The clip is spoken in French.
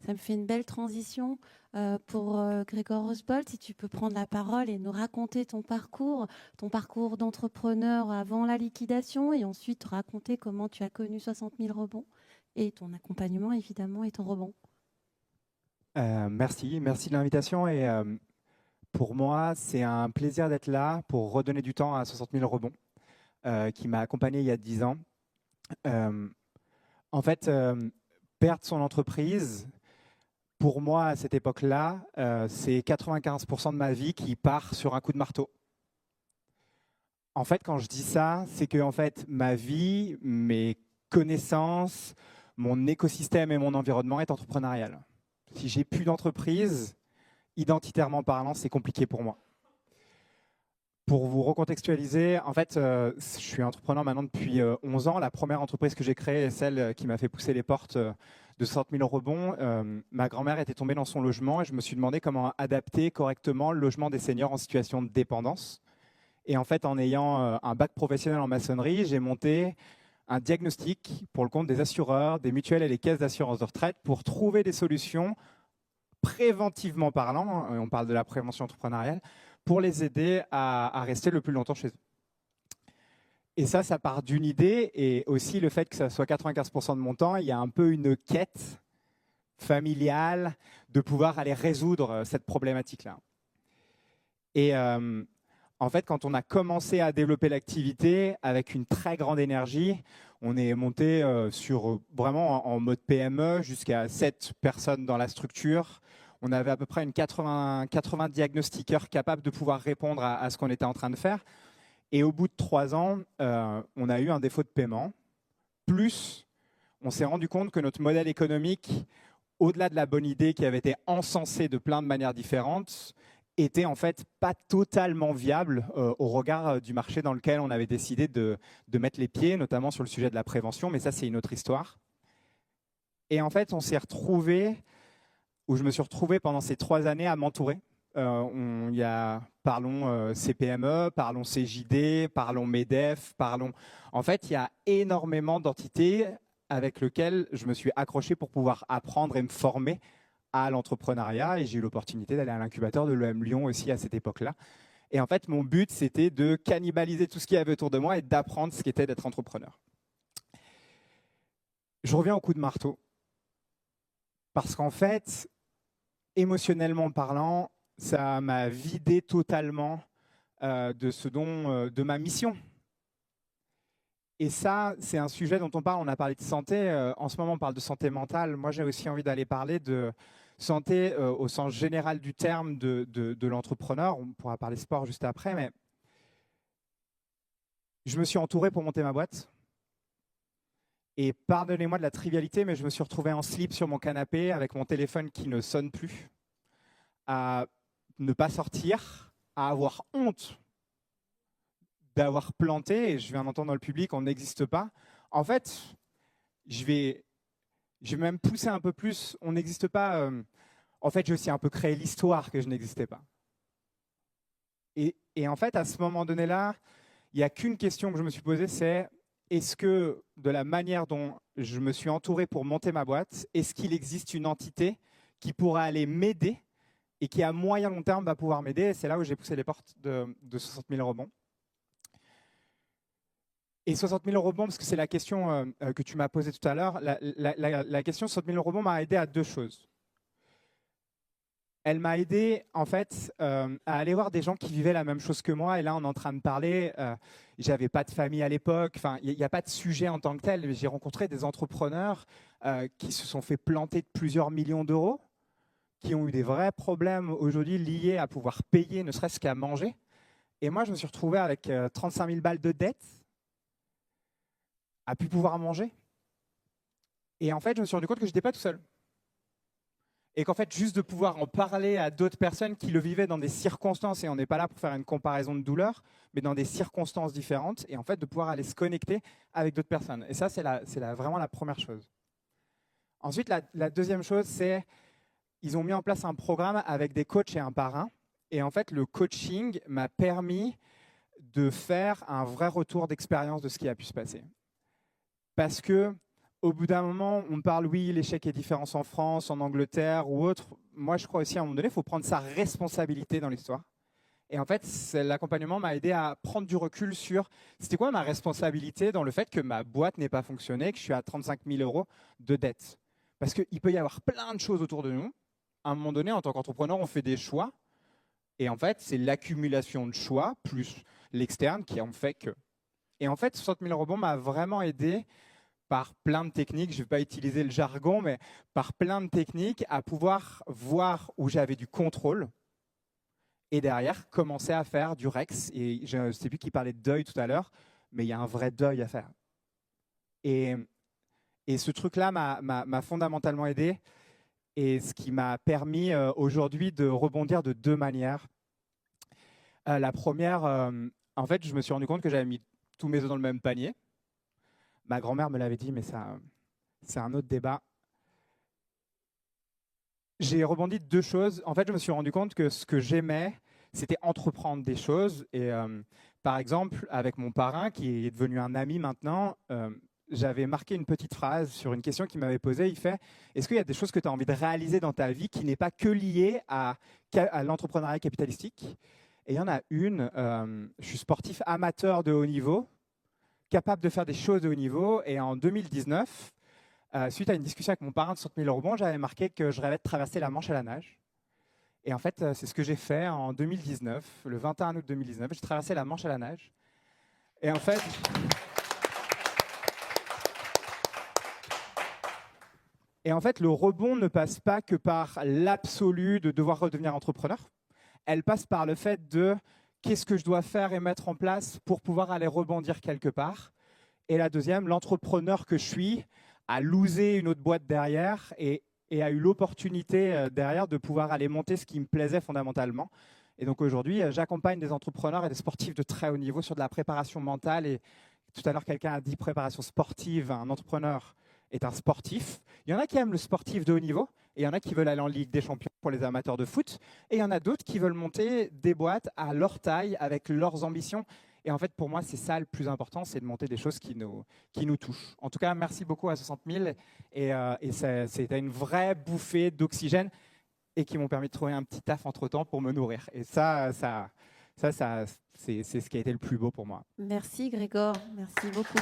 Ça me fait une belle transition pour Grégoire Osbold. Si tu peux prendre la parole et nous raconter ton parcours d'entrepreneur avant la liquidation et ensuite raconter comment tu as connu 60 000 rebonds et ton accompagnement évidemment et ton rebond. Merci de l'invitation et pour moi, c'est un plaisir d'être là pour redonner du temps à 60 000 rebonds qui m'a accompagné il y a 10 ans. Euh, en fait, perdre son entreprise, pour moi, à cette époque-là, c'est 95% de ma vie qui part sur un coup de marteau. En fait, quand je dis ça, c'est que en fait, ma vie, mes connaissances, mon écosystème et mon environnement est entrepreneurial. Si j'ai plus d'entreprise, identitairement parlant, c'est compliqué pour moi. Pour vous recontextualiser, en fait, je suis entrepreneur maintenant depuis 11 ans. La première entreprise que j'ai créée est celle qui m'a fait pousser les portes de 60 000 rebonds. Ma grand-mère était tombée dans son logement et je me suis demandé comment adapter correctement le logement des seniors en situation de dépendance. Et en fait, en ayant un bac professionnel en maçonnerie, j'ai monté un diagnostic pour le compte des assureurs, des mutuelles et les caisses d'assurance de retraite pour trouver des solutions préventivement parlant, on parle de la prévention entrepreneuriale, pour les aider à rester le plus longtemps chez eux. Et ça part d'une idée et aussi le fait que ça soit 95% de mon temps, il y a un peu une quête familiale de pouvoir aller résoudre cette problématique-là. Et en fait, quand on a commencé à développer l'activité avec une très grande énergie, on est monté sur vraiment en mode PME jusqu'à 7 personnes dans la structure. On avait à peu près 80 diagnostiqueurs capables de pouvoir répondre à ce qu'on était en train de faire. Et au bout de 3 ans, on a eu un défaut de paiement. Plus, on s'est rendu compte que notre modèle économique, au-delà de la bonne idée qui avait été encensée de plein de manières différentes, était en fait pas totalement viable au regard du marché dans lequel on avait décidé de mettre les pieds, notamment sur le sujet de la prévention, mais ça c'est une autre histoire. Et en fait, on s'est retrouvé, où je me suis retrouvé pendant ces 3 années à m'entourer. Parlons CPME, parlons CJD, parlons MEDEF, parlons... En fait, il y a énormément d'entités avec lesquelles je me suis accroché pour pouvoir apprendre et me former à l'entrepreneuriat et j'ai eu l'opportunité d'aller à l'incubateur de l'EM Lyon aussi à cette époque-là. Et en fait, mon but, c'était de cannibaliser tout ce qu'il y avait autour de moi et d'apprendre ce qu'était d'être entrepreneur. Je reviens au coup de marteau. Parce qu'en fait, émotionnellement parlant, ça m'a vidé totalement de ma mission. Et ça, c'est un sujet dont on parle. On a parlé de santé. En ce moment, on parle de santé mentale. Moi, j'ai aussi envie d'aller parler de santé au sens général du terme de l'entrepreneur. On pourra parler sport juste après. Mais je me suis entouré pour monter ma boîte. Et pardonnez-moi de la trivialité, mais je me suis retrouvé en slip sur mon canapé avec mon téléphone qui ne sonne plus, à ne pas sortir, à avoir honte d'avoir planté, et je viens d'entendre dans le public, on n'existe pas. En fait, je vais même pousser un peu plus, on n'existe pas. En fait, j'ai aussi un peu créé l'histoire que je n'existais pas. Et en fait, à ce moment donné-là, il n'y a qu'une question que je me suis posée, c'est est-ce que de la manière dont je me suis entouré pour monter ma boîte, est-ce qu'il existe une entité qui pourra aller m'aider et qui à moyen long terme va pouvoir m'aider? Et c'est là où j'ai poussé les portes de 60 000 rebonds. Et 60 000 rebonds, parce que c'est la question que tu m'as posée tout à l'heure, la question 60 000 rebonds m'a aidé à 2 choses. Elle m'a aidé en fait à aller voir des gens qui vivaient la même chose que moi. Et là, on est en train de parler. J'avais pas de famille à l'époque. Enfin, il n'y a pas de sujet en tant que tel. Mais j'ai rencontré des entrepreneurs qui se sont fait planter de plusieurs millions d'euros, qui ont eu des vrais problèmes aujourd'hui liés à pouvoir payer, ne serait-ce qu'à manger. Et moi, je me suis retrouvé avec 35 000 balles de dette, à plus pouvoir manger. Et en fait, je me suis rendu compte que je n'étais pas tout seul. Et qu'en fait, juste de pouvoir en parler à d'autres personnes qui le vivaient dans des circonstances, et on n'est pas là pour faire une comparaison de douleur, mais dans des circonstances différentes, et en fait de pouvoir aller se connecter avec d'autres personnes. Et ça, c'est vraiment la première chose. Ensuite, la deuxième chose, c'est ils ont mis en place un programme avec des coachs et un parrain. Et en fait, le coaching m'a permis de faire un vrai retour d'expérience de ce qui a pu se passer. Parce que au bout d'un moment, on parle, oui, l'échec est différent en France, en Angleterre ou autre. Moi, je crois aussi, à un moment donné, il faut prendre sa responsabilité dans l'histoire. Et en fait, l'accompagnement m'a aidé à prendre du recul sur c'était quoi ma responsabilité dans le fait que ma boîte n'ait pas fonctionné, que je suis à 35 000 euros de dette. Parce qu'il peut y avoir plein de choses autour de nous. À un moment donné, en tant qu'entrepreneur, on fait des choix. Et en fait, c'est l'accumulation de choix plus l'externe qui en fait que. Et en fait, 60 000 rebonds m'a vraiment aidé par plein de techniques, je ne vais pas utiliser le jargon, mais par plein de techniques à pouvoir voir où j'avais du contrôle et derrière commencer à faire du Rex. Et je ne sais plus qui parlait de deuil tout à l'heure, mais il y a un vrai deuil à faire. Et ce truc-là m'a fondamentalement aidé et ce qui m'a permis aujourd'hui de rebondir de deux manières. La première, en fait, je me suis rendu compte que j'avais mis tous mes œufs dans le même panier. Ma grand-mère me l'avait dit, mais ça, c'est un autre débat. J'ai rebondi de deux choses. En fait, je me suis rendu compte que ce que j'aimais, c'était entreprendre des choses. Et par exemple, avec mon parrain, qui est devenu un ami maintenant, j'avais marqué une petite phrase sur une question qu'il m'avait posée. Il fait « Est-ce qu'il y a des choses que tu as envie de réaliser dans ta vie qui n'est pas que liées à l'entrepreneuriat capitalistique ?» Et il y en a une, je suis sportif amateur de haut niveau, capable de faire des choses de haut niveau. Et en 2019, suite à une discussion avec mon parrain de 60 000 rebonds, j'avais marqué que je rêvais de traverser la Manche à la nage. Et en fait, c'est ce que j'ai fait en 2019, le 21 août 2019. J'ai traversé la Manche à la nage. Et en fait, le rebond ne passe pas que par l'absolu de devoir redevenir entrepreneur. Elle passe par le fait de qu'est-ce que je dois faire et mettre en place pour pouvoir aller rebondir quelque part. Et la deuxième, l'entrepreneur que je suis a losé une autre boîte derrière et a eu l'opportunité derrière de pouvoir aller monter ce qui me plaisait fondamentalement. Et donc aujourd'hui, j'accompagne des entrepreneurs et des sportifs de très haut niveau sur de la préparation mentale. Et tout à l'heure, quelqu'un a dit préparation sportive, un entrepreneur est un sportif. Il y en a qui aiment le sportif de haut niveau et il y en a qui veulent aller en Ligue des Champions pour les amateurs de foot. Et il y en a d'autres qui veulent monter des boîtes à leur taille, avec leurs ambitions. Et en fait, pour moi, c'est ça le plus important, c'est de monter des choses qui nous touchent. En tout cas, merci beaucoup à 60 000. Et c'était une vraie bouffée d'oxygène et qui m'ont permis de trouver un petit taf entre-temps pour me nourrir. Et ça c'est ce qui a été le plus beau pour moi. Merci Grégor, merci beaucoup.